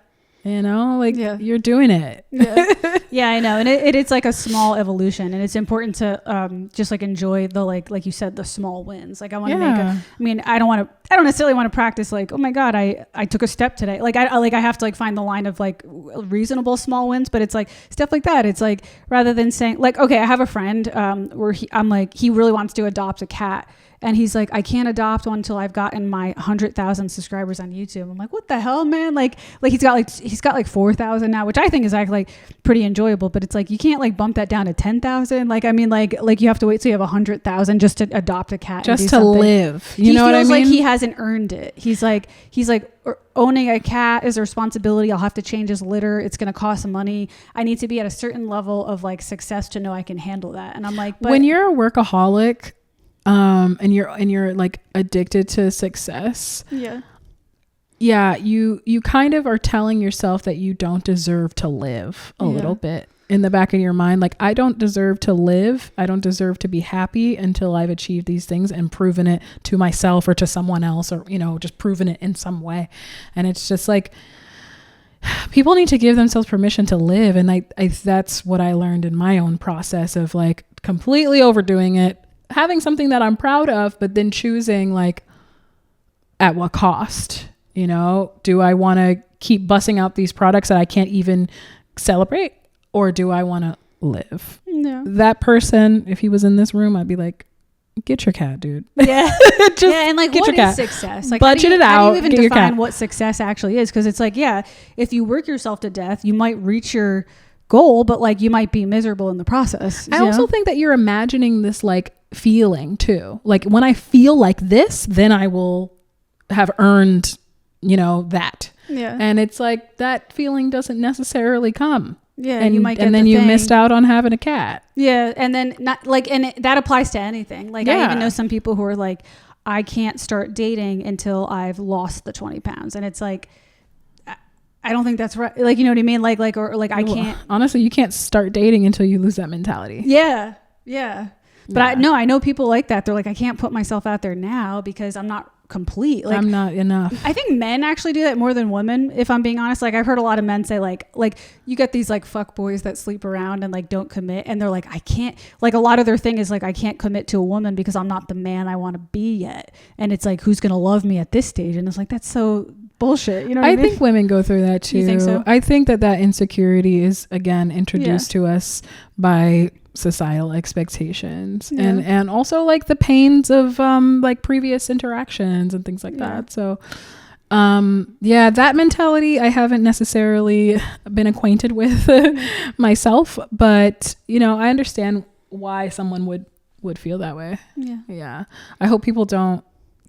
You're doing it. Yeah, I know. And it's like a small evolution, and it's important to just like enjoy the, like you said, the small wins. Like I want to I don't necessarily want to practice like, oh my God, I took a step today. Like I have to like find the line of like reasonable small wins, but it's like stuff like that. It's like, rather than saying like, okay, I have a friend where he really wants to adopt a cat. And he's like, I can't adopt one until I've gotten my 100,000 subscribers on YouTube. I'm like, what the hell, man? Like he's got like 4,000 now, which I think is actually like pretty enjoyable. But it's like you can't like bump that down to 10,000. Like I mean, like you have to wait till you have 100,000 just to adopt a cat, just to live. You know what I mean? He feels like he hasn't earned it. He's like owning a cat is a responsibility. I'll have to change his litter. It's going to cost money. I need to be at a certain level of like success to know I can handle that. And I'm like, but when you're a workaholic, and you're like addicted to success. Yeah, you kind of are telling yourself that you don't deserve to live a little bit in the back of your mind. Like, I don't deserve to live. I don't deserve to be happy until I've achieved these things and proven it to myself or to someone else, or, just proven it in some way. And it's just like, people need to give themselves permission to live. And I that's what I learned in my own process of like completely overdoing it, having something that I'm proud of, but then choosing like at what cost, do I want to keep bussing out these products that I can't even celebrate, or do I want to live? No. That person, if he was in this room, I'd be like, get your cat, dude. Yeah. And like, what is success? Like, budget it out. How do you even define what success actually is? Because it's like, if you work yourself to death, you might reach your goal, but like you might be miserable in the process. I also think that you're imagining this like feeling too. Like when I feel like this, then I will have earned, that. Yeah. And it's like that feeling doesn't necessarily come. Yeah. And you might get, and then you missed out on having a cat. Yeah. And then not like, that applies to anything. Like I even know some people who are like, I can't start dating until I've lost the 20 pounds. And it's like, I don't think that's right. Like, you know what I mean? Like I can't. Honestly, you can't start dating until you lose that mentality. Yeah. Yeah. But I know people like that. They're like, I can't put myself out there now because I'm not complete. Like, I'm not enough. I think men actually do that more than women, if I'm being honest. Like I've heard a lot of men say like you get these like fuck boys that sleep around and like don't commit, and they're like, I can't, like a lot of their thing is like, I can't commit to a woman because I'm not the man I want to be yet. And it's like, who's gonna love me at this stage? And it's like, that's so bullshit. You know what I mean? think women go through that too. You think so? I think that insecurity is again introduced to us by societal expectations and also like the pains of like previous interactions and things like that. So that mentality I haven't necessarily been acquainted with myself, but I understand why someone would feel that way. I hope people don't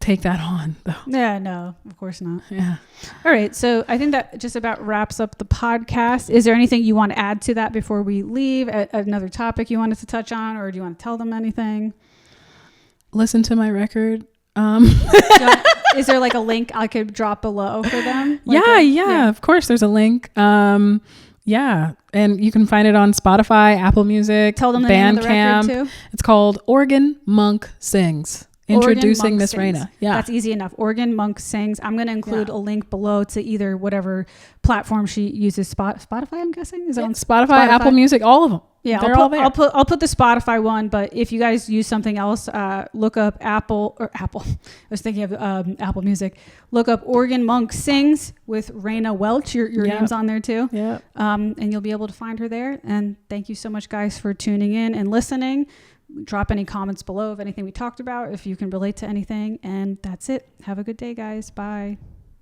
take that on though. Yeah, no, of course not. Yeah. All right. So I think that just about wraps up the podcast. Is there anything you want to add to that before we leave? Another topic you wanted to touch on, or do you want to tell them anything? Listen to my record. Is there like a link I could drop below for them? Yeah, of course there's a link. Yeah, and you can find it on Spotify, Apple Music, Tell them the name of the record too. It's called Organ Monk Sings. Introducing Miss Raina. Yeah, that's easy enough. Organ Monk Sings. I'm going to include a link below to either whatever platform she uses. Spotify, I'm guessing. Is it on Spotify, Apple Music, all of them? Yeah, they're all there. I'll put the Spotify one, but if you guys use something else, look up Apple. I was thinking of Apple Music. Look up Organ Monk Sings with Raina Welch. Your name's on there too. Yeah. And you'll be able to find her there. And thank you so much, guys, for tuning in and listening. Drop any comments below of anything we talked about if you can relate to anything. And that's it. Have a good day, guys. Bye.